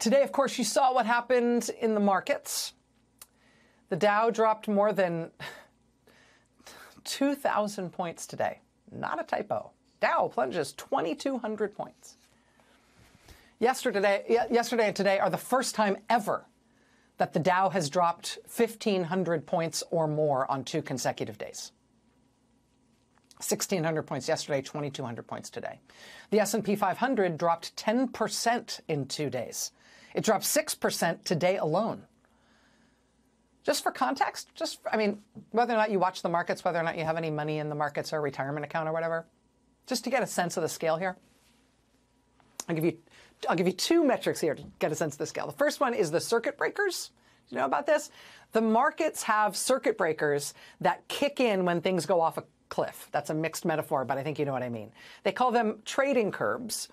Today, of course, you saw what happened in the markets. The Dow dropped more than 2,000 points today. Not a typo. Dow plunges 2,200 points. Yesterday and today are the first time ever that the Dow has dropped 1,500 points or more on 2 consecutive days. 1,600 points yesterday, 2,200 points today. The S&P 500 dropped 10% in 2 days. It dropped 6% today alone. Just for context, whether or not you watch the markets, whether or not you have any money in the markets or a retirement account or whatever, just to get a sense of the scale here, I'll give you 2 metrics here to get a sense of the scale. The first one is the circuit breakers. Do you know about this? The markets have circuit breakers that kick in when things go off a cliff. That's a mixed metaphor, but I think you know what I mean. They call them trading curbs,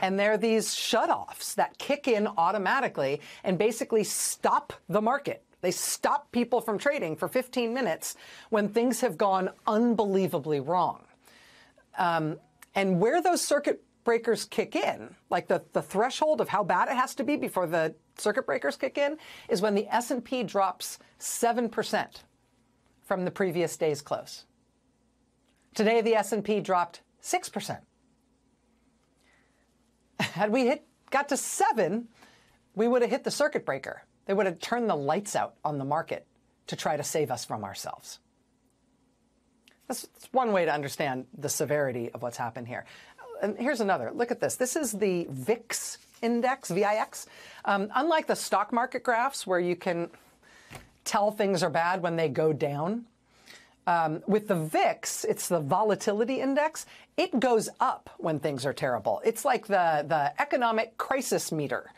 and they're these shutoffs that kick in automatically and basically stop the market. They stop people from trading for 15 minutes when things have gone unbelievably wrong. And where those circuit breakers kick in, like the threshold of how bad it has to be before the circuit breakers kick in, is when the S&P drops 7% from the previous day's close. Today, the S&P dropped 6%. Had we got to 7, we would have hit the circuit breaker. They would have turned the lights out on the market to try to save us from ourselves. That's one way to understand the severity of what's happened here. And here's another. Look at this. This is the VIX index, VIX. Unlike the stock market graphs where you can tell things are bad when they go down, with the VIX, it's the volatility index. It goes up when things are terrible. It's like the economic crisis meter.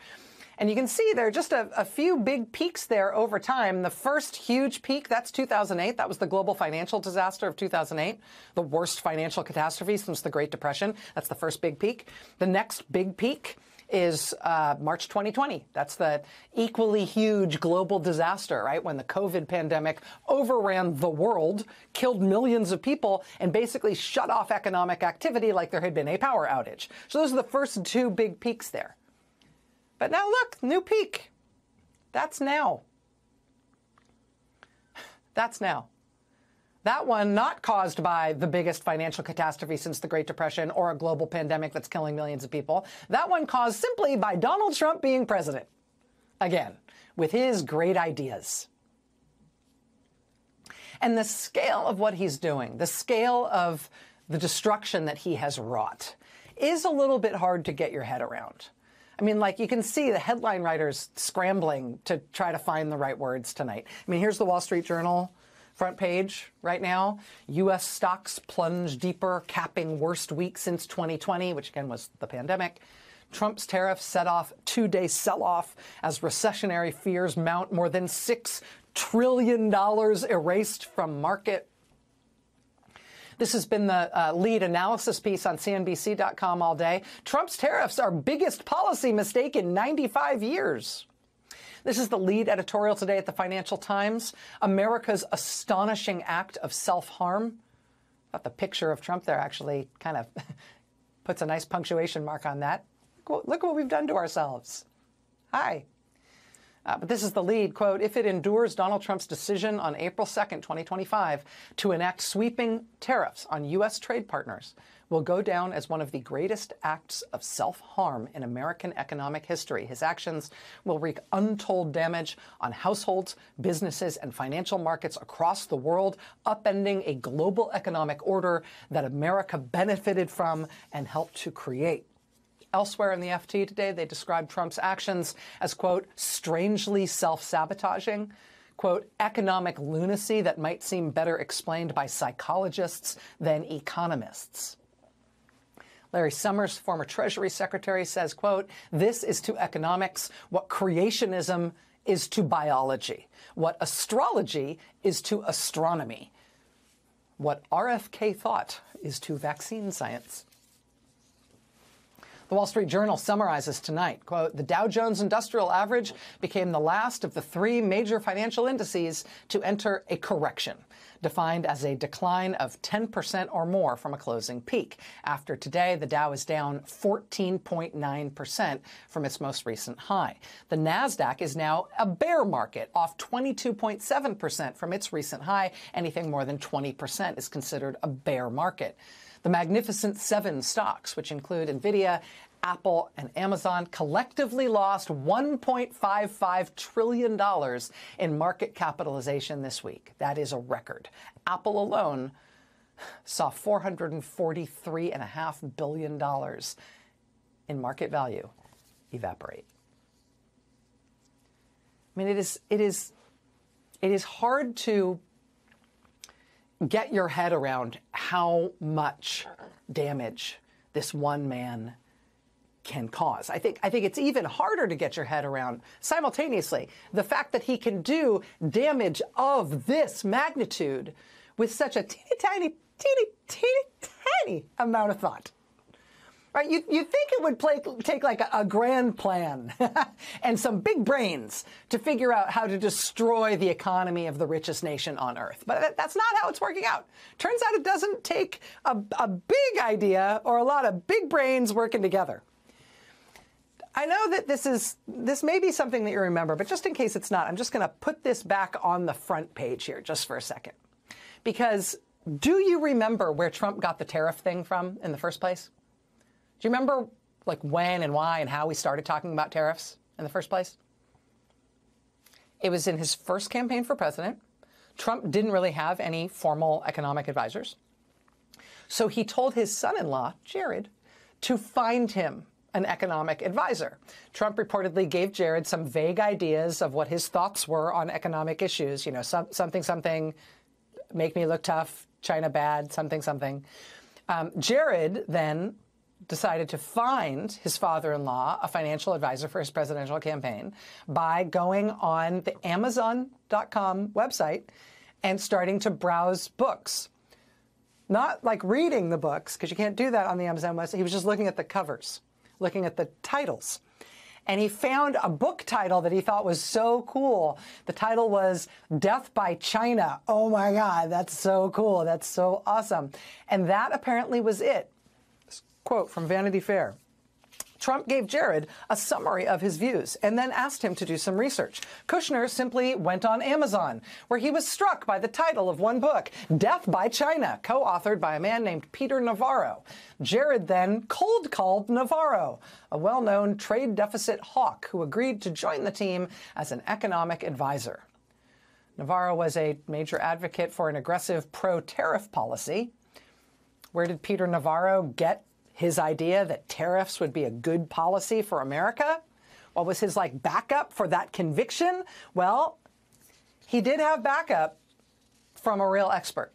And you can see there are just a few big peaks there over time. The first huge peak, that's 2008. That was the global financial disaster of 2008, the worst financial catastrophe since the Great Depression. That's the first big peak. The next big peak is March 2020. That's the equally huge global disaster, right? When the COVID pandemic overran the world, killed millions of people, and basically shut off economic activity like there had been a power outage. So those are the first 2 big peaks there. But now look, new peak. That's now. That's now. That one not caused by the biggest financial catastrophe since the Great Depression or a global pandemic that's killing millions of people. That one caused simply by Donald Trump being president. Again, with his great ideas. And the scale of what he's doing, the scale of the destruction that he has wrought, is a little bit hard to get your head around. I mean, like, you can see the headline writers scrambling to try to find the right words tonight. I mean, here's the Wall Street Journal front page right now. U.S. stocks plunge deeper, capping worst week since 2020, which again was the pandemic. Trump's tariffs set off 2-day sell-off as recessionary fears mount. More than $6 trillion erased from market. This has been the lead analysis piece on CNBC.com all day. Trump's tariffs are biggest policy mistake in 95 years. This is the lead editorial today at the Financial Times. America's astonishing act of self-harm. I thought the picture of Trump there actually kind of puts a nice punctuation mark on that. Look what we've done to ourselves. Hi. But this is the lead, quote, if it endures Donald Trump's decision on April 2nd, 2025, to enact sweeping tariffs on U.S. trade partners, will go down as one of the greatest acts of self-harm in American economic history. His actions will wreak untold damage on households, businesses, and financial markets across the world, upending a global economic order that America benefited from and helped to create. Elsewhere in the FT today, they described Trump's actions as, quote, strangely self-sabotaging, quote, economic lunacy that might seem better explained by psychologists than economists. Larry Summers, former Treasury Secretary, says, quote, this is to economics what creationism is to biology, what astrology is to astronomy, what RFK thought is to vaccine science. The Wall Street Journal summarizes tonight, quote, "The Dow Jones Industrial Average became the last of the three major financial indices to enter a correction, defined as a decline of 10% or more from a closing peak. After today, the Dow is down 14.9% from its most recent high. The Nasdaq is now a bear market, off 22.7% from its recent high. Anything more than 20% is considered a bear market. The Magnificent Seven stocks, which include Nvidia, Apple, and Amazon, collectively lost $1.55 trillion in market capitalization this week. That is a record. Apple alone saw $443.5 billion in market value evaporate. I mean, it is hard to get your head around how much damage this one man can cause. I think it's even harder to get your head around simultaneously the fact that he can do damage of this magnitude with such a teeny tiny amount of thought. Right? You think it would take like a grand plan and some big brains to figure out how to destroy the economy of the richest nation on earth. But that's not how it's working out. Turns out it doesn't take a big idea or a lot of big brains working together. I know that this may be something that you remember, but just in case it's not, I'm just going to put this back on the front page here just for a second. Because do you remember where Trump got the tariff thing from in the first place? Do you remember like when and why and how we started talking about tariffs in the first place? It was in his first campaign for president. Trump didn't really have any formal economic advisors. So he told his son-in-law, Jared, to find him an economic advisor. Trump reportedly gave Jared some vague ideas of what his thoughts were on economic issues. You know, something, make me look tough, China bad, something. Jared then decided to find his father-in-law a financial advisor for his presidential campaign by going on the Amazon.com website and starting to browse books. Not like reading the books, because you can't do that on the Amazon website. He was just looking at the covers, looking at the titles. And he found a book title that he thought was so cool. The title was Death by China. Oh my God, that's so cool. That's so awesome. And that apparently was it. Quote from Vanity Fair. Trump gave Jared a summary of his views and then asked him to do some research. Kushner simply went on Amazon, where he was struck by the title of one book, Death by China, co-authored by a man named Peter Navarro. Jared then cold called Navarro, a well-known trade deficit hawk who agreed to join the team as an economic advisor. Navarro was a major advocate for an aggressive pro-tariff policy. Where did Peter Navarro get his idea that tariffs would be a good policy for America? What was his backup for that conviction? Well, he did have backup from a real expert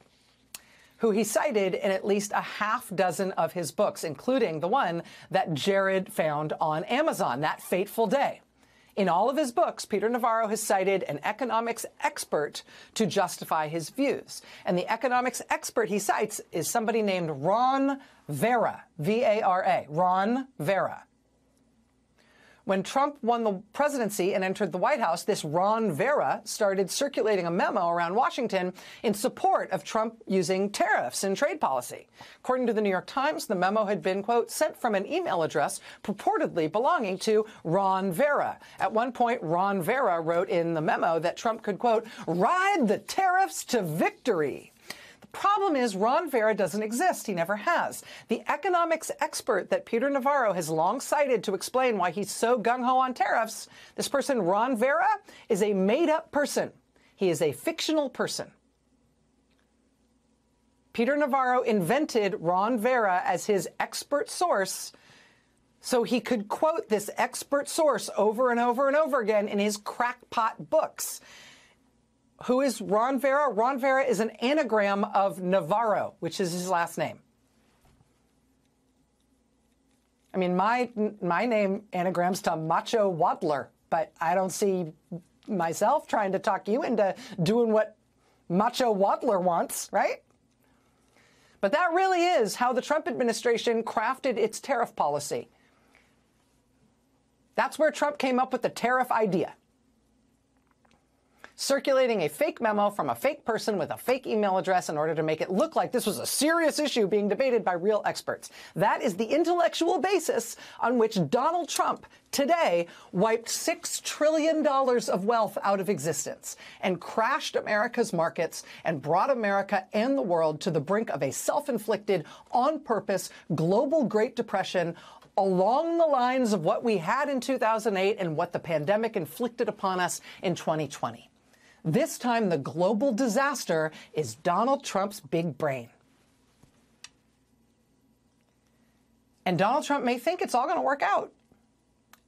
who he cited in at least a half dozen of his books, including the one that Jared found on Amazon that fateful day. In all of his books, Peter Navarro has cited an economics expert to justify his views. And the economics expert he cites is somebody named Ron Vera, V-A-R-A, Ron Vera. When Trump won the presidency and entered the White House, this Ron Vera started circulating a memo around Washington in support of Trump using tariffs in trade policy. According to the New York Times, the memo had been, quote, sent from an email address purportedly belonging to Ron Vera. At one point, Ron Vera wrote in the memo that Trump could, quote, ride the tariffs to victory. Problem is, Ron Vera doesn't exist. He never has. The economics expert that Peter Navarro has long cited to explain why he's so gung-ho on tariffs, this person, Ron Vera, is a made-up person. He is a fictional person. Peter Navarro invented Ron Vera as his expert source so he could quote this expert source over and over and over again in his crackpot books. Who is Ron Vera? Ron Vera is an anagram of Navarro, which is his last name. I mean, my name anagrams to Macho Waddler, but I don't see myself trying to talk you into doing what Macho Waddler wants, right? But that really is how the Trump administration crafted its tariff policy. That's where Trump came up with the tariff idea. Circulating a fake memo from a fake person with a fake email address in order to make it look like this was a serious issue being debated by real experts. That is the intellectual basis on which Donald Trump today wiped $6 trillion of wealth out of existence and crashed America's markets and brought America and the world to the brink of a self-inflicted, on-purpose, global Great Depression along the lines of what we had in 2008 and what the pandemic inflicted upon us in 2020. This time, the global disaster is Donald Trump's big brain. And Donald Trump may think it's all going to work out.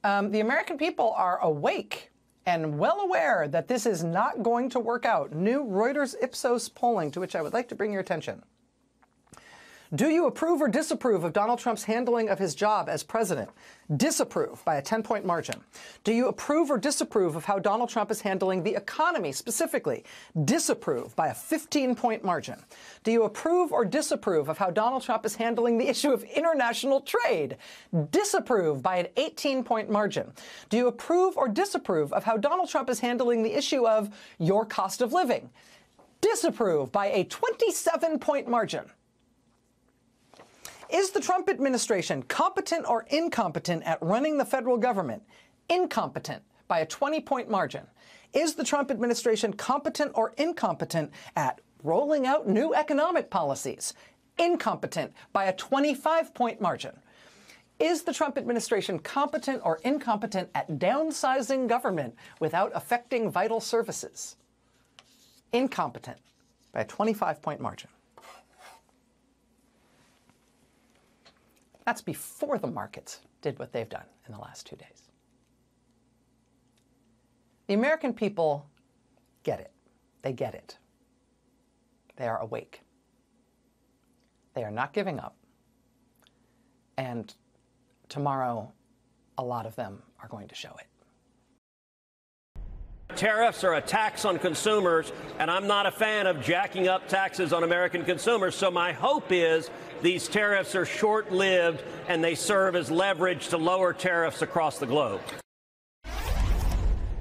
The American people are awake and well aware that this is not going to work out. New Reuters Ipsos polling, to which I would like to bring your attention. Do you approve or disapprove of Donald Trump's handling of his job as president? Disapprove by a 10-point margin. Do you approve or disapprove of how Donald Trump is handling the economy specifically? Disapprove by a 15-point margin. Do you approve or disapprove of how Donald Trump is handling the issue of international trade? Disapprove by an 18-point margin. Do you approve or disapprove of how Donald Trump is handling the issue of your cost of living? Disapprove by a 27-point margin. Is the Trump administration competent or incompetent at running the federal government? Incompetent by a 20-point margin. Is the Trump administration competent or incompetent at rolling out new economic policies? Incompetent by a 25-point margin. Is the Trump administration competent or incompetent at downsizing government without affecting vital services? Incompetent by a 25-point margin. That's before the markets did what they've done in the last 2 days. The American people get it. They get it. They are awake. They are not giving up. And tomorrow, a lot of them are going to show it. Tariffs are a tax on consumers, and I'm not a fan of jacking up taxes on American consumers. So my hope is these tariffs are short-lived and they serve as leverage to lower tariffs across the globe.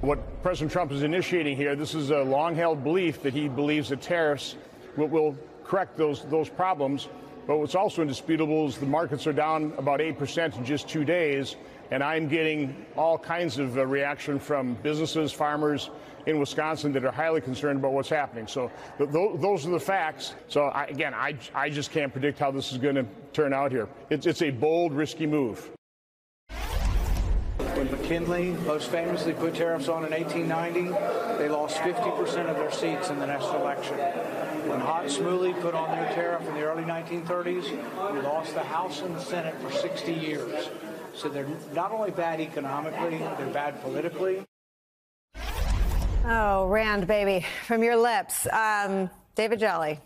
What President Trump is initiating here, this is a long-held belief that he believes that tariffs will correct those problems. But what's also indisputable is the markets are down about 8% in just 2 days. And I'm getting all kinds of reaction from businesses, farmers in Wisconsin that are highly concerned about what's happening. So those are the facts. So I just can't predict how this is going to turn out here. It's a bold, risky move. When McKinley most famously put tariffs on in 1890, they lost 50% of their seats in the next election. When Hott Smuley put on their tariff in the early 1930s, we lost the House and the Senate for 60 years. So they're not only bad economically, they're bad politically. Oh, Rand, baby, from your lips. David Jolly.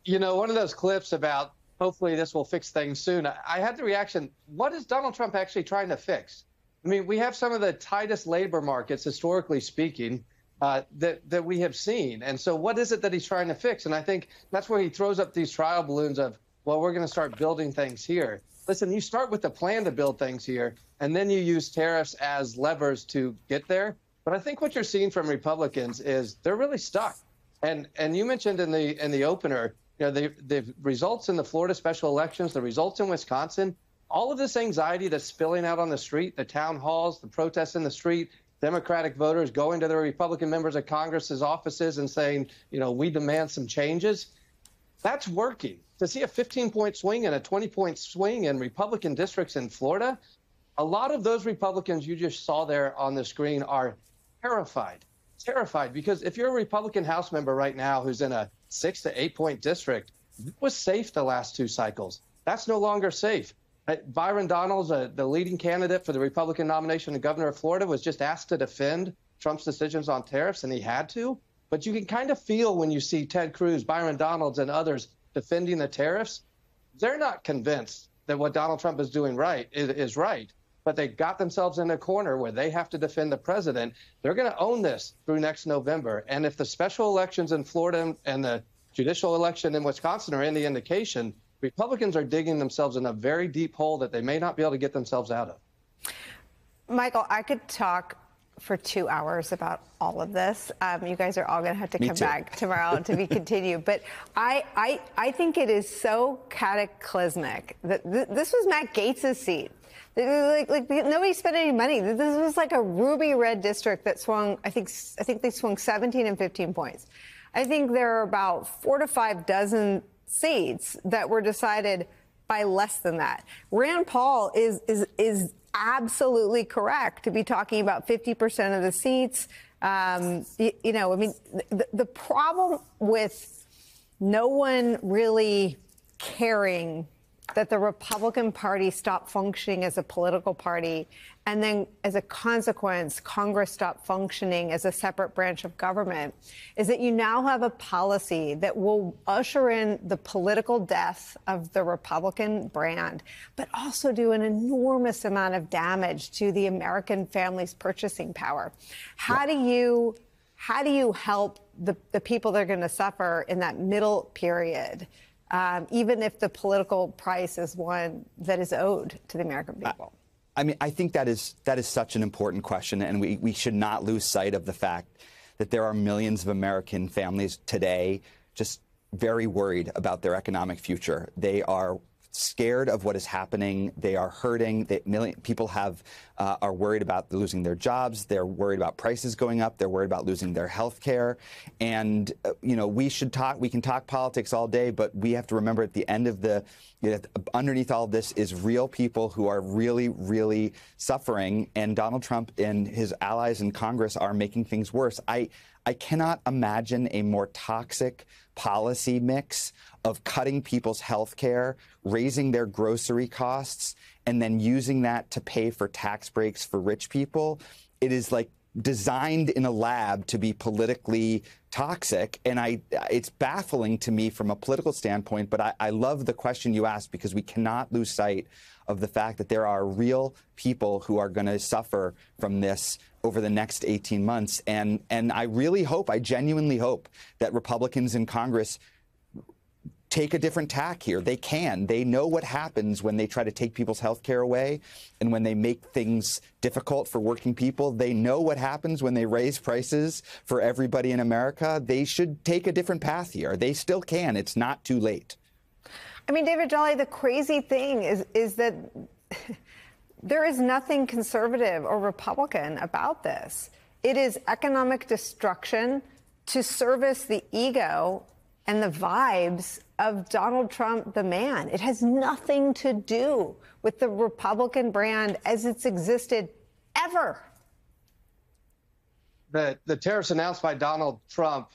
You know, one of those clips about hopefully this will fix things soon. I had the reaction, what is Donald Trump actually trying to fix? I mean, we have some of the tightest labor markets, historically speaking, that we have seen. And so what is it that he's trying to fix? And I think that's where he throws up these trial balloons of, well, we're going to start building things here. Listen, you start with the plan to build things here, and then you use tariffs as levers to get there. But I think what you're seeing from Republicans is they're really stuck. And you mentioned in the opener, you know, the results in the Florida special elections, the results in Wisconsin, all of this anxiety that's spilling out on the street, the town halls, the protests in the street, Democratic voters going to their Republican members of Congress's offices and saying, you know, we demand some changes. That's working. To see a 15-point swing and a 20-point swing in Republican districts in Florida, a lot of those Republicans you just saw there on the screen are terrified. Terrified, because if you're a Republican House member right now who's in a 6 to 8 point district, it was safe the last two cycles. That's no longer safe. Byron Donalds, the leading candidate for the Republican nomination of governor of Florida, was just asked to defend Trump's decisions on tariffs, and he had to. But you can kind of feel when you see Ted Cruz, Byron Donalds, and others defending the tariffs, they're not convinced that what Donald Trump is doing right is right. But they got themselves in a corner where they have to defend the president. They're going to own this through next November. And if the special elections in Florida and the judicial election in Wisconsin are any indication, Republicans are digging themselves in a very deep hole that they may not be able to get themselves out of. Michael, I could talk for 2 hours about all of this. You guys are all going to have to come back tomorrow to be continued. But I think it is so cataclysmic that this was Matt Gaetz's seat. Like nobody spent any money. This was like a ruby red district that swung. I think they swung 17 and 15 points. I think there are about 4 to 5 dozen seats that were decided by less than that. Rand Paul is absolutely correct to be talking about 50% of the seats. The problem with no one really caring that the Republican Party stopped functioning as a political party, and then as a consequence, Congress stopped functioning as a separate branch of government, is that you now have a policy that will usher in the political death of the Republican brand, but also do an enormous amount of damage to the American family's purchasing power. How do you help the people that are going to suffer in that middle period? Even if the political price is one that is owed to the American people? I mean, I think that is such an important question, and we should not lose sight of the fact that there are millions of American families today just very worried about their economic future. They are scared of what is happening. They are hurting. People are worried about losing their jobs. They're worried about prices going up. They're worried about losing their health care. And, we can talk politics all day, but we have to remember at the end of underneath all of this is real people who are really, really suffering. And Donald Trump and his allies in Congress are making things worse. I cannot imagine a more toxic policy mix of cutting people's health care, raising their grocery costs, and then using that to pay for tax breaks for rich people. It is like designed in a lab to be politically toxic. And it's baffling to me from a political standpoint, but I love the question you asked, because we cannot lose sight of the fact that there are real people who are going to suffer from this over the next 18 months. And I genuinely hope that Republicans in Congress take a different tack here. They can. They know what happens when they try to take people's health care away and when they make things difficult for working people. They know what happens when they raise prices for everybody in America. They should take a different path here. They still can. It's not too late. I mean, David Jolly, the crazy thing is that there is nothing conservative or Republican about this. It is economic destruction to service the ego and the vibes of Donald Trump, the man. It has nothing to do with the Republican brand as it's existed ever. The tariffs announced by Donald Trump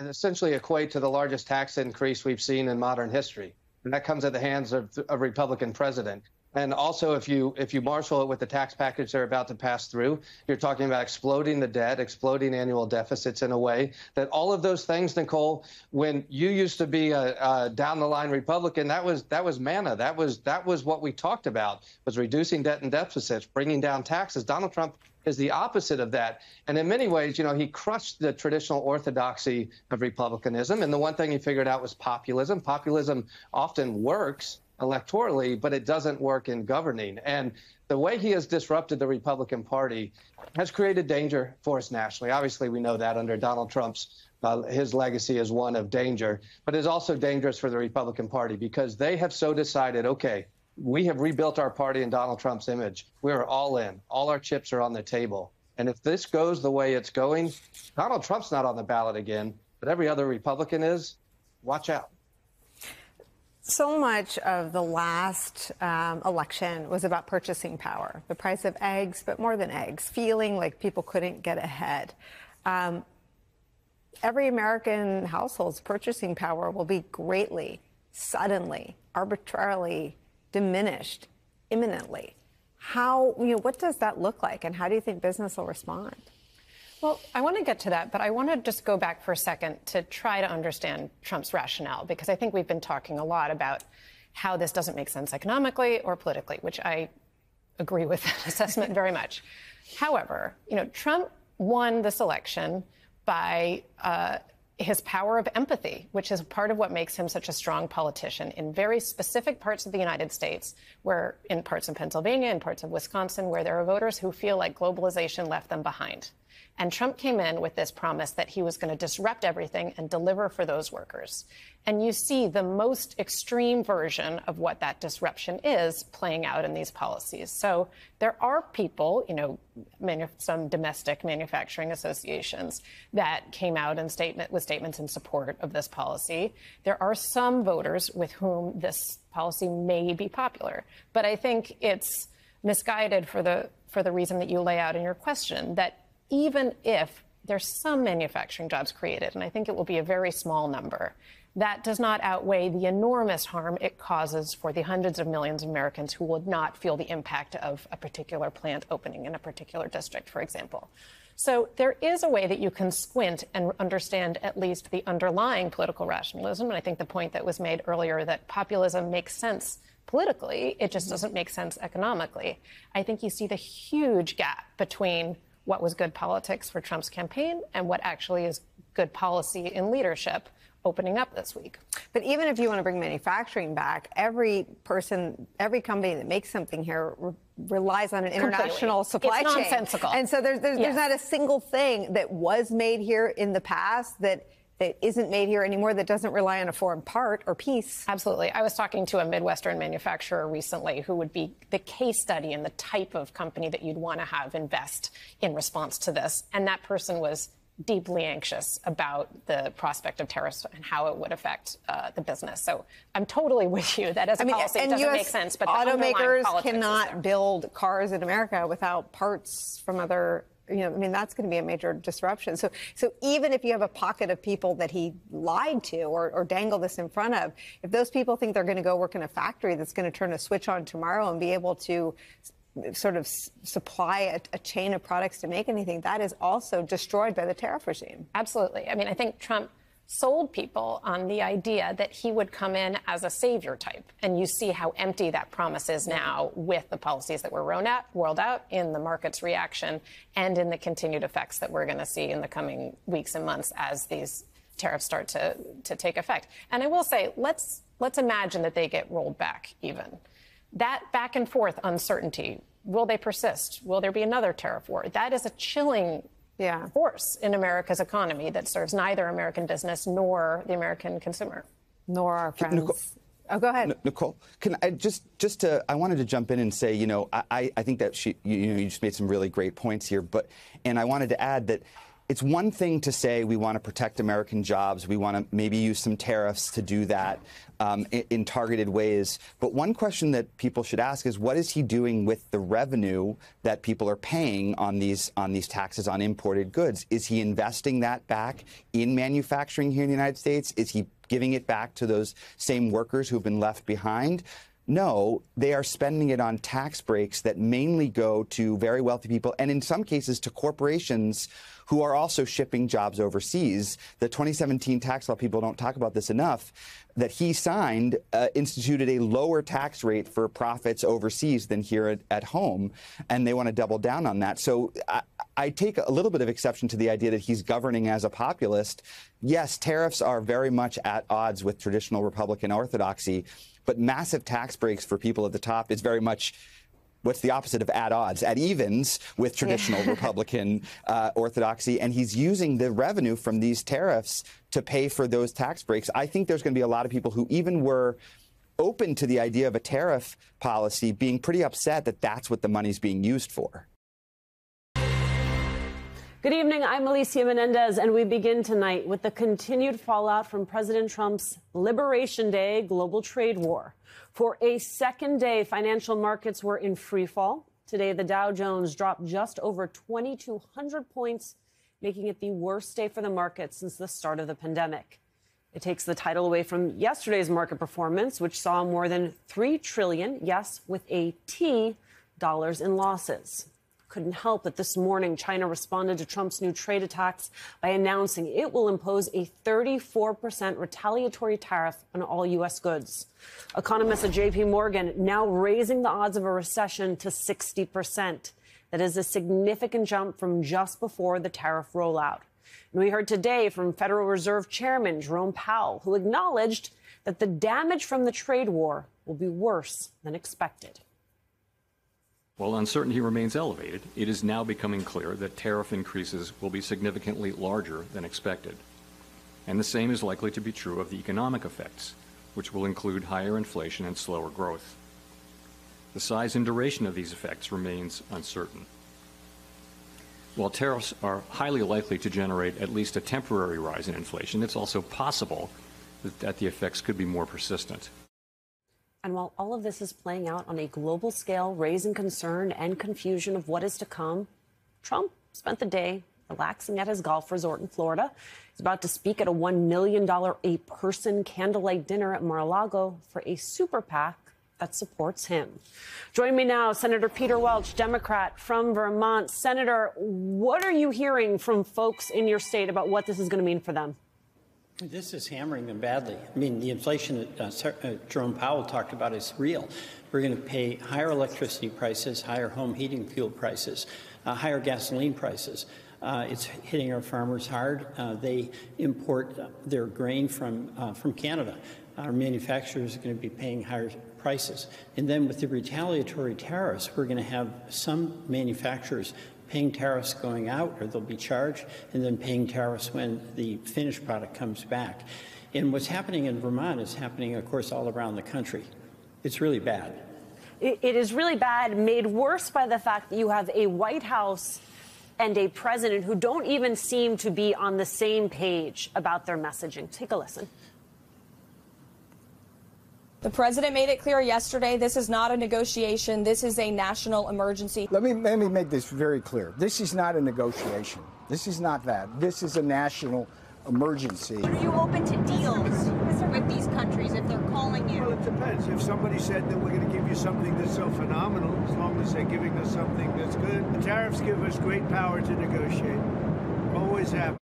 essentially equate to the largest tax increase we've seen in modern history. And that comes at the hands of a Republican president. And also, if you marshal it with the tax package they're about to pass through, you're talking about exploding the debt, exploding annual deficits in a way that all of those things, Nicole, when you used to be a down-the-line Republican, that was manna. That was what we talked about, was reducing debt and deficits, bringing down taxes. Donald Trump is the opposite of that. And in many ways, he crushed the traditional orthodoxy of republicanism. And the one thing he figured out was populism. Populism often works electorally, but it doesn't work in governing. And the way he has disrupted the Republican Party has created danger for us nationally. Obviously, we know that under Donald Trump's, his legacy is one of danger, but it's also dangerous for the Republican Party because they have so decided, okay, we have rebuilt our party in Donald Trump's image. We are all in. All our chips are on the table. And if this goes the way it's going, Donald Trump's not on the ballot again, but every other Republican is. Watch out. So much of the last election was about purchasing power, the price of eggs, but more than eggs, feeling like people couldn't get ahead. Every American household's purchasing power will be greatly, suddenly, arbitrarily diminished imminently. What does that look like, and how do you think business will respond? Well, I want to get to that, but I want to just go back for a second to try to understand Trump's rationale, because I think we've been talking a lot about how this doesn't make sense economically or politically, which I agree with that assessment very much. However, Trump won this election by his power of empathy, which is part of what makes him such a strong politician in very specific parts of the United States, where in parts of Pennsylvania and parts of Wisconsin, where there are voters who feel like globalization left them behind. And Trump came in with this promise that he was going to disrupt everything and deliver for those workers. And you see the most extreme version of what that disruption is playing out in these policies. So there are people, you know, some domestic manufacturing associations that came out with statements in support of this policy. There are some voters with whom this policy may be popular. But I think it's misguided for the reason that you lay out in your question, that even if there's some manufacturing jobs created, and I think it will be a very small number, that does not outweigh the enormous harm it causes for the hundreds of millions of Americans who will not feel the impact of a particular plant opening in a particular district, for example. So there is a way that you can squint and understand at least the underlying political rationalism. And I think the point that was made earlier that populism makes sense politically, it just doesn't make sense economically. I think you see the huge gap between what was good politics for Trump's campaign and what actually is good policy in leadership opening up this week. But even if you want to bring manufacturing back, every company that makes something here relies on an international supply chain. It's nonsensical. And so there's not a single thing that was made here in the past that isn't made here anymore, that doesn't rely on a foreign part or piece. Absolutely. I was talking to a Midwestern manufacturer recently who would be the case study and the type of company that you'd want to have invest in response to this. And that person was deeply anxious about the prospect of tariffs and how it would affect the business. So I'm totally with you that as a policy it doesn't make sense. But automakers cannot build cars in America without parts from other. That's going to be a major disruption. So even if you have a pocket of people that he lied to or dangled this in front of, if those people think they're going to go work in a factory that's going to turn a switch on tomorrow and be able to sort of supply a chain of products to make anything, that is also destroyed by the tariff regime. Absolutely. I mean, I think Trump sold people on the idea that he would come in as a savior type. And you see how empty that promise is now with the policies that were rolled out, in the market's reaction, and in the continued effects that we're going to see in the coming weeks and months as these tariffs start to take effect. And I will say, let's imagine that they get rolled back even. That back and forth uncertainty, will they persist? Will there be another tariff war? That is a chilling force in America's economy that serves neither American business nor the American consumer. Nor our friends. Nicole, go ahead. Nicole, can I I wanted to jump in and say, I think that you just made some really great points here, and I wanted to add that it's one thing to say we want to protect American jobs. We want to maybe use some tariffs to do that in targeted ways. But one question that people should ask is, what is he doing with the revenue that people are paying on these taxes on imported goods? Is he investing that back in manufacturing here in the United States? Is he giving it back to those same workers who've been left behind? No, they are spending it on tax breaks that mainly go to very wealthy people and in some cases to corporations who are also shipping jobs overseas. The 2017 tax law, people don't talk about this enough, that he signed instituted a lower tax rate for profits overseas than here at home, and they want to double down on that. So I take a little bit of exception to the idea that he's governing as a populist. Yes, tariffs are very much at odds with traditional Republican orthodoxy, but massive tax breaks for people at the top is very much what's the opposite of at odds, at evens with traditional Republican orthodoxy. And he's using the revenue from these tariffs to pay for those tax breaks. I think there's going to be a lot of people who even were open to the idea of a tariff policy being pretty upset that that's what the money's being used for. Good evening. I'm Alicia Menendez, and we begin tonight with the continued fallout from President Trump's Liberation Day global trade war. For a second day, financial markets were in free fall. Today, the Dow Jones dropped just over 2,200 points, making it the worst day for the market since the start of the pandemic. It takes the title away from yesterday's market performance, which saw more than $3 trillion, yes, with a T, dollars in losses. Couldn't help that this morning China responded to Trump's new trade attacks by announcing it will impose a 34% retaliatory tariff on all U.S. goods. Economists at J.P. Morgan now raising the odds of a recession to 60%. That is a significant jump from just before the tariff rollout. And we heard today from Federal Reserve Chairman Jerome Powell, who acknowledged that the damage from the trade war will be worse than expected. While uncertainty remains elevated, it is now becoming clear that tariff increases will be significantly larger than expected. And the same is likely to be true of the economic effects, which will include higher inflation and slower growth. The size and duration of these effects remains uncertain. While tariffs are highly likely to generate at least a temporary rise in inflation, it's also possible that the effects could be more persistent. And while all of this is playing out on a global scale, raising concern and confusion of what is to come, Trump spent the day relaxing at his golf resort in Florida. He's about to speak at a $1 million a-person candlelight dinner at Mar-a-Lago for a super PAC that supports him. Joining me now, Senator Peter Welch, Democrat from Vermont. Senator, what are you hearing from folks in your state about what this is going to mean for them? This is hammering them badly. I mean, the inflation that Jerome Powell talked about is real. We're going to pay higher electricity prices, higher home heating fuel prices, higher gasoline prices. It's hitting our farmers hard. They import their grain from Canada. Our manufacturers are going to be paying higher prices. And then with the retaliatory tariffs, we're going to have some manufacturers paying tariffs going out, or they'll be charged, and then paying tariffs when the finished product comes back. And what's happening in Vermont is happening, of course, all around the country. It's really bad. It is really bad, made worse by the fact that you have a White House and a president who don't even seem to be on the same page about their messaging. Take a listen. The president made it clear yesterday this is not a negotiation. This is a national emergency. Let me make this very clear. This is not a negotiation. This is not that. This is a national emergency. Are you open to deals with these countries if they're calling you? Well, it depends. If somebody said that we're going to give you something that's so phenomenal, as long as they're giving us something that's good. The tariffs give us great power to negotiate. Always have.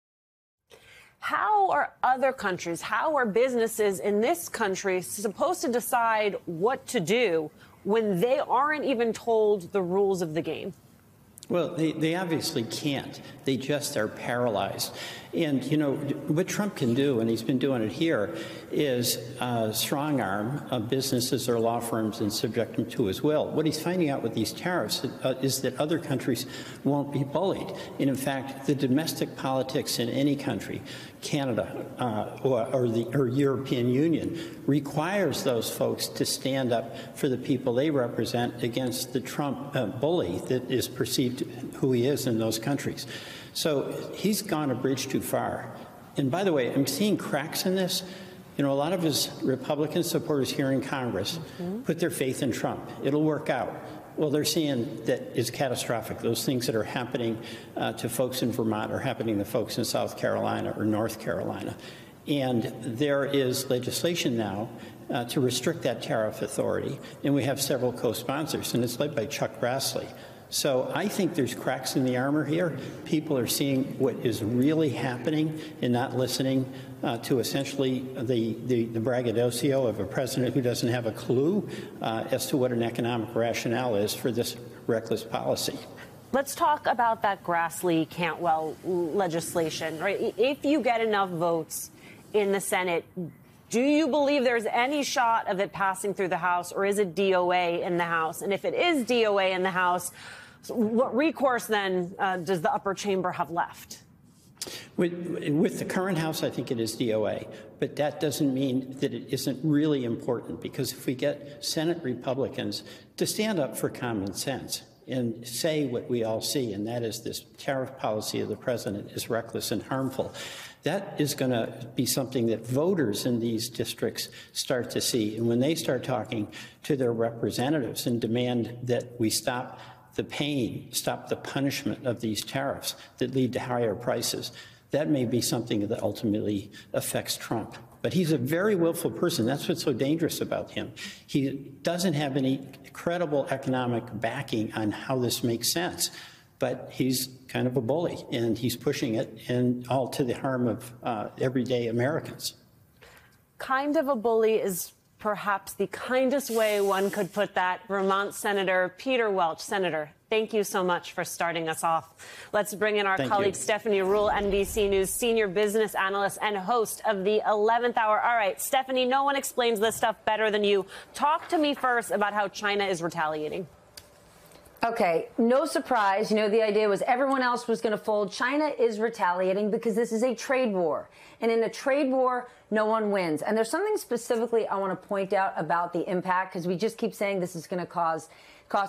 How are other countries, how are businesses in this country supposed to decide what to do when they aren't even told the rules of the game? Well, they obviously can't. They just are paralyzed. And, you know, what Trump can do, and he's been doing it here, is strong arm businesses or law firms and subject them to his will. What he's finding out with these tariffs is that other countries won't be bullied. And, in fact, the domestic politics in any country, Canada or European Union, requires those folks to stand up for the people they represent against the Trump bully that is perceived who he is in those countries. So he's gone a bridge too far. And by the way, I'm seeing cracks in this. You know, a lot of his Republican supporters here in Congress put their faith in Trump. It'll work out. Well, they're seeing that it's catastrophic. Those things that are happening to folks in Vermont are happening to folks in South Carolina or North Carolina. And there is legislation now to restrict that tariff authority. And we have several co-sponsors, and it's led by Chuck Grassley. So I think there's cracks in the armor here. People are seeing what is really happening and not listening to essentially the braggadocio of a president who doesn't have a clue as to what an economic rationale is for this reckless policy. Let's talk about that Grassley-Cantwell legislation, right? If you get enough votes in the Senate, do you believe there's any shot of it passing through the House, or is it DOA in the House? And if it is DOA in the House, what recourse then does the upper chamber have left? With the current House, I think it is DOA, but that doesn't mean that it isn't really important, because if we get Senate Republicans to stand up for common sense and say what we all see, and that is this tariff policy of the president is reckless and harmful, that is going to be something that voters in these districts start to see. And when they start talking to their representatives and demand that we stop the pain, stop the punishment of these tariffs that lead to higher prices, that may be something that ultimately affects Trump. But he's a very willful person. That's what's so dangerous about him. He doesn't have any credible economic backing on how this makes sense. But he's kind of a bully, and he's pushing it, and all to the harm of everyday Americans. Kind of a bully is perhaps the kindest way one could put that. Vermont Senator Peter Welch. Senator, Thank you so much for starting us off. Let's bring in our colleague, you. Stephanie Ruhle, NBC News senior business analyst and host of the 11th Hour. All right, Stephanie, no one explains this stuff better than you. Talk to me first about how China is retaliating. Okay, no surprise. You know, the idea was everyone else was going to fold. China is retaliating because this is a trade war. And in a trade war, no one wins. And there's something specifically I want to point out about the impact, because we just keep saying this is going to cost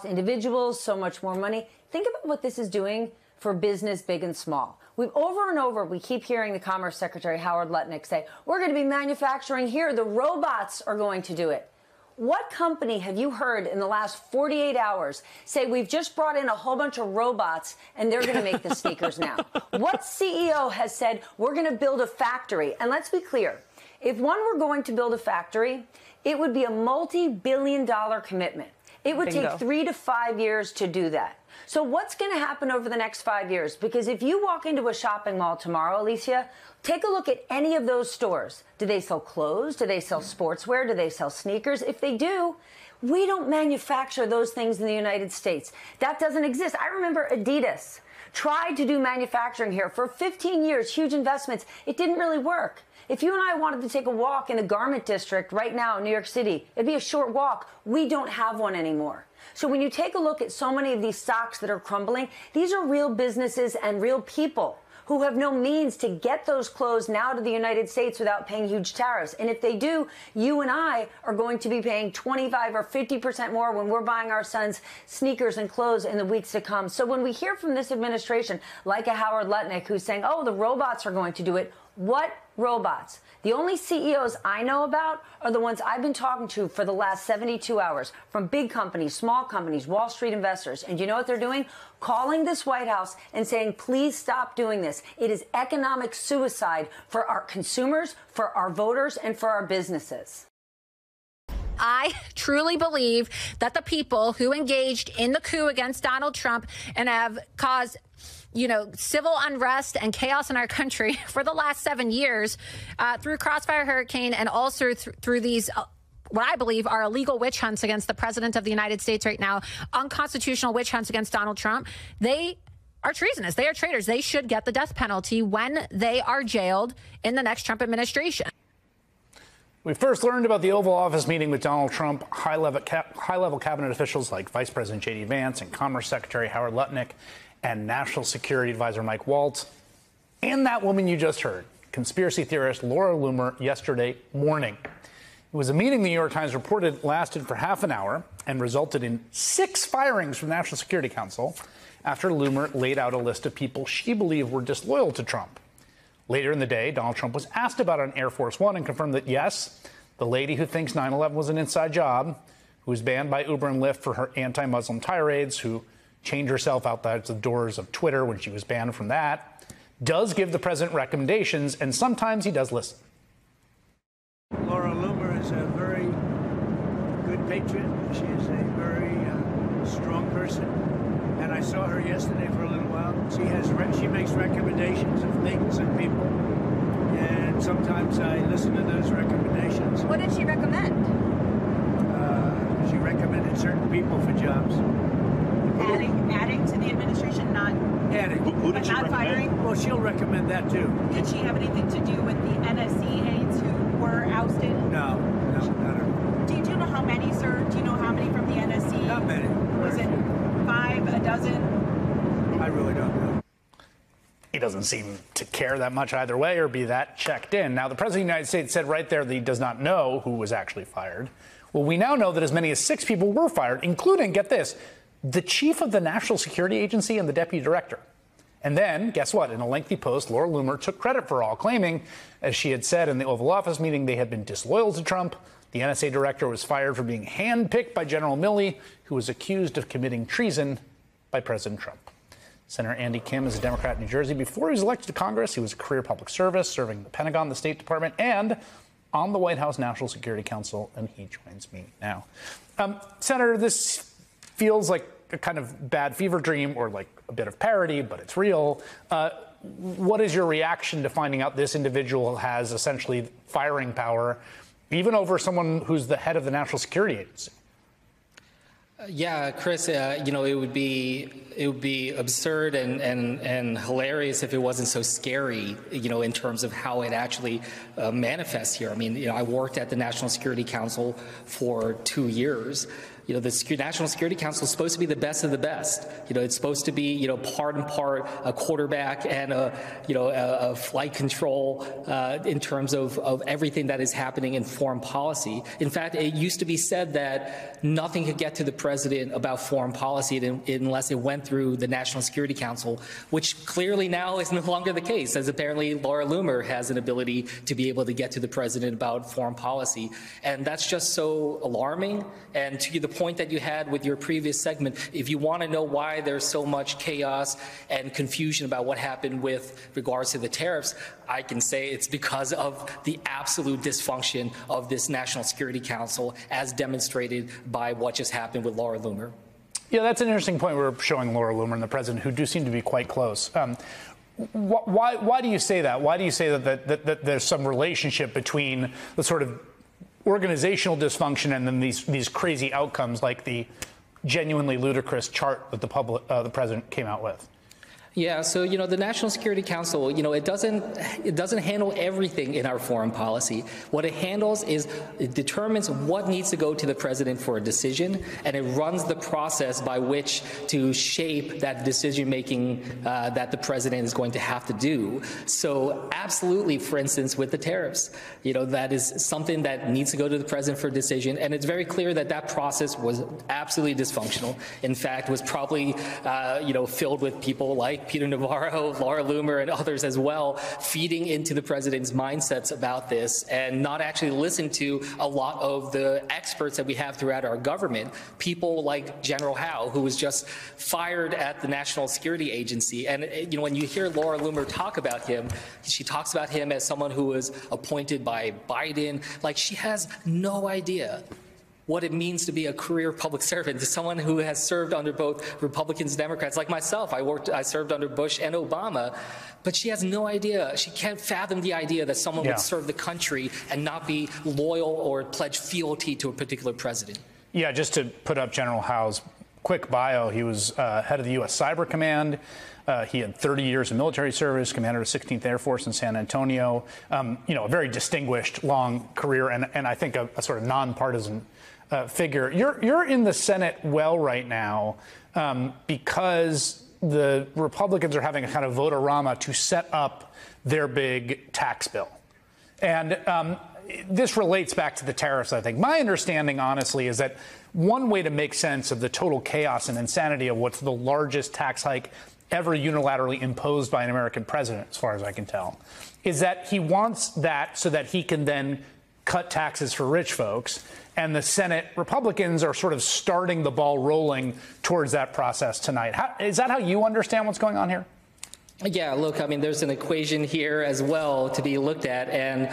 individuals so much more money. Think about what this is doing for business, big and small. Over and over, we keep hearing the Commerce Secretary, Howard Lutnick, say, we're going to be manufacturing here. The robots are going to do it. What company have you heard in the last 48 hours say we've just brought in a whole bunch of robots and they're going to make the sneakers now? What CEO has said we're going to build a factory? And let's be clear, if one were going to build a factory, it would be a multi-billion-dollar commitment. It would take 3 to 5 years to do that. So what's going to happen over the next 5 years? Because if you walk into a shopping mall tomorrow, Alicia, take a look at any of those stores. Do they sell clothes? Do they sell sportswear? Do they sell sneakers? If they do, we don't manufacture those things in the United States. That doesn't exist. I remember Adidas tried to do manufacturing here for 15 years, huge investments. It didn't really work. If you and I wanted to take a walk in the garment district right now in New York City, it'd be a short walk. We don't have one anymore. So when you take a look at so many of these stocks that are crumbling, these are real businesses and real people who have no means to get those clothes now to the United States without paying huge tariffs. And if they do, you and I are going to be paying 25 or 50% more when we're buying our sons sneakers and clothes in the weeks to come. So when we hear from this administration, like a Howard Lutnick, who's saying, oh, the robots are going to do it, what robots? The only CEOs I know about are the ones I've been talking to for the last 72 hours, from big companies, small companies, Wall Street investors. And you know what they're doing? Calling this White House and saying, please stop doing this. It is economic suicide for our consumers, for our voters, and for our businesses. I truly believe that the people who engaged in the coup against Donald Trump and have caused civil unrest and chaos in our country for the last 7 years through Crossfire Hurricane and also through these what I believe are illegal witch hunts against the president of the United States right now, unconstitutional witch hunts against Donald Trump. They are treasonous. They are traitors. They should get the death penalty when they are jailed in the next Trump administration. We first learned about the Oval Office meeting with Donald Trump, high-level cabinet officials like Vice President J.D. Vance and Commerce Secretary Howard Lutnick and National Security Advisor Mike Waltz, and that woman you just heard, conspiracy theorist Laura Loomer, yesterday morning. It was a meeting the New York Times reported lasted for half an hour and resulted in 6 firings from the National Security Council after Loomer laid out a list of people she believed were disloyal to Trump. Later in the day, Donald Trump was asked about it on Air Force One and confirmed that, yes, the lady who thinks 9/11 was an inside job, who was banned by Uber and Lyft for her anti-Muslim tirades, who chained herself outside the doors of Twitter when she was banned from that, does give the president recommendations, and sometimes he does listen. Laura Loomer is a very good patriot. She is a very strong person, and I saw her yesterday for a little while. She makes recommendations of things and people, and sometimes I listen to those recommendations. What did she recommend? She recommended certain people for jobs. Adding to the administration, not adding. Who did she recommend? Firing? Well, she'll recommend that too. Did she have anything to do with the NSC aides who were ousted? No, not at all. Do you know how many, sir? Do you know how many from the NSC? Not many. Was it 5, a dozen? I really don't know. He doesn't seem to care that much either way or be that checked in. Now, the president of the United States said right there that he does not know who was actually fired. Well, we now know that as many as 6 people were fired, including, get this, the chief of the National Security Agency and the deputy director. And then, guess what? In a lengthy post, Laura Loomer took credit for all, claiming, as she had said in the Oval Office meeting, they had been disloyal to Trump. The NSA director was fired for being handpicked by General Milley, who was accused of committing treason by President Trump. Senator Andy Kim is a Democrat in New Jersey. Before he was elected to Congress, he was a career public service, serving the Pentagon, the State Department, and on the White House National Security Council, and he joins me now. Senator, this feels like a kind of bad fever dream or like a bit of parody, but it's real. What is your reaction to finding out this individual has essentially firing power, even over someone who's the head of the National Security Agency? Yeah, Chris, it would be absurd and hilarious if it wasn't so scary, in terms of how it actually manifests here. I mean, I worked at the National Security Council for 2 years. The National Security Council is supposed to be the best of the best. It's supposed to be, part and part a quarterback and a flight control in terms of everything that is happening in foreign policy. In fact, it used to be said that nothing could get to the president about foreign policy unless it went through the National Security Council, which clearly now is no longer the case, as apparently Laura Loomer has an ability to be able to get to the president about foreign policy. And that's just so alarming. And to the point that you had with your previous segment, if you want to know why there's so much chaos and confusion about what happened with regards to the tariffs, I can say it's because of the absolute dysfunction of this National Security Council, as demonstrated by what just happened with Laura Loomer. Yeah, that's an interesting point. We're showing Laura Loomer and the president, who do seem to be quite close. Why do you say that? Why do you say that there's some relationship between the sort of organizational dysfunction and then these crazy outcomes like the genuinely ludicrous chart that the president came out with? Yeah, so the National Security Council, it doesn't handle everything in our foreign policy. What it handles is it determines what needs to go to the president for a decision, and it runs the process by which to shape that decision making that the president is going to have to do. So absolutely, for instance, with the tariffs, that is something that needs to go to the president for a decision, and it's very clear that that process was absolutely dysfunctional. In fact, was probably filled with people like Peter Navarro, Laura Loomer, and others as well, feeding into the president's mindsets about this and not actually listening to a lot of the experts that we have throughout our government, people like General Howe, who was just fired at the National Security Agency. And when you hear Laura Loomer talk about him, she talks about him as someone who was appointed by Biden. Like, she has no idea what it means to be a career public servant, to someone who has served under both Republicans and Democrats. Like myself, I served under Bush and Obama, but she has no idea. She can't fathom the idea that someone would serve the country and not be loyal or pledge fealty to a particular president. Yeah, just to put up General Howe's quick bio, he was head of the U.S. Cyber Command. He had 30 years of military service, commander of 16th Air Force in San Antonio. A very distinguished, long career, and I think a sort of nonpartisan figure. You're in the Senate right now because the Republicans are having a kind of vote-a-rama to set up their big tax bill. And this relates back to the tariffs, I think. My understanding, honestly, is that one way to make sense of the total chaos and insanity of what's the largest tax hike ever unilaterally imposed by an American president, as far as I can tell, is that he wants that so that he can then cut taxes for rich folks. And the Senate Republicans are sort of starting the ball rolling towards that process tonight. Is that how you understand what's going on here? Yeah, look, I mean, there's an equation here as well to be looked at. And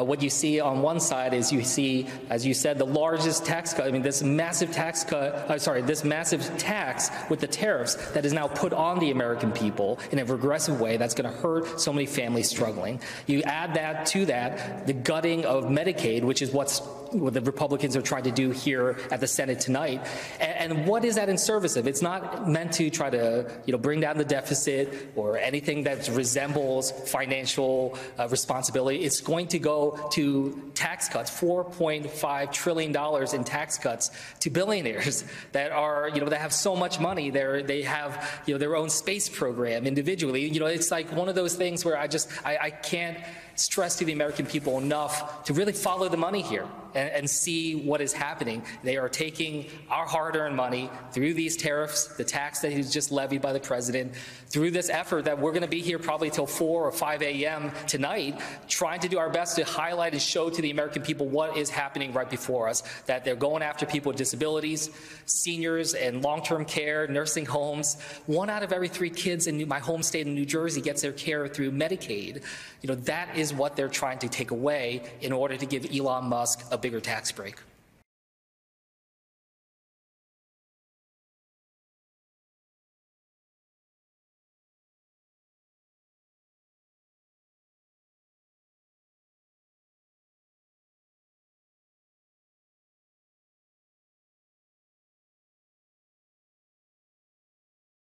what you see on one side is you see, as you said, the largest tax cut. I mean, this massive tax this massive tax with the tariffs that is now put on the American people in a regressive way that's going to hurt so many families struggling. You add that to that, the gutting of Medicaid, which is what the Republicans are trying to do here at the Senate tonight. And what is that in service of? It's not meant to try to, bring down the deficit or anything that resembles financial responsibility. It's going to go to tax cuts, $4.5 trillion in tax cuts to billionaires that are, that have so much money. They have, their own space program individually. It's like one of those things where I can't stress to the American people enough to really follow the money here and see what is happening. They are taking our hard-earned money through these tariffs, the tax that is just levied by the president, through this effort that we're going to be here probably till 4 or 5 a.m. tonight, trying to do our best to highlight and show to the American people what is happening right before us, that they're going after people with disabilities, seniors and long-term care, nursing homes. 1 out of every 3 kids in my home state of New Jersey gets their care through Medicaid. That is what they're trying to take away in order to give Elon Musk a bigger tax break.